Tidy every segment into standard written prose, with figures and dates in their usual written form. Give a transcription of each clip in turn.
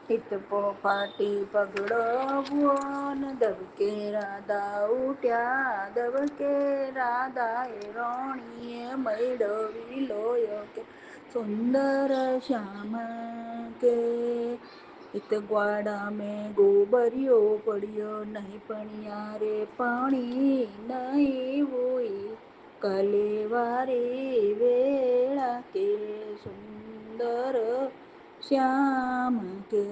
હિતપો ફાટી પગડો ભુવન દબકે રાધા ઉઠ્યા દબકે રાધા એ રોણીએ મૈડવી લોયો કે સુંદર શ્યામ કે इत ग्वाड़ा में गोबरियो पड़ियो नहीं पणिया रे पाणी नहीं हुई कलेवारी वेला के सुंदर श्याम के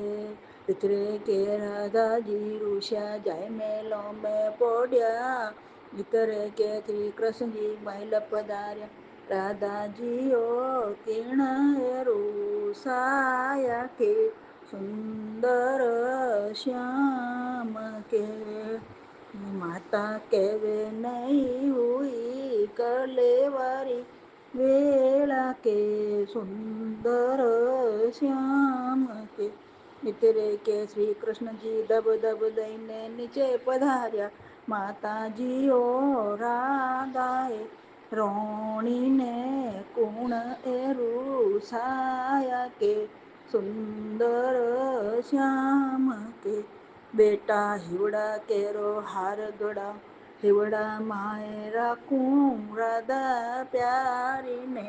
इतरे के राधा जी रूषा जाय मेलों में पोड्या इतरे के श्री कृष्ण जी महिल पधार्या राधा जी ओ तीर्ण रूसाया के સુંદર શ્યામ કે માતા કેવે નહીં હુઈ કલેવારી વેળા કે સુંદર શ્યામ કે મિત્રે કે શ્રી કૃષ્ણજી દબ દબ દઈને નીચે પધાર્યા માતાજીઓ રાધાએ રોણીને કુણ એરું છાયા કે સુંદર શ્યામ કે બેટા હિવડા કેરો હાર ગડા હિવડા માએ રાખું રાધા પ્યારીને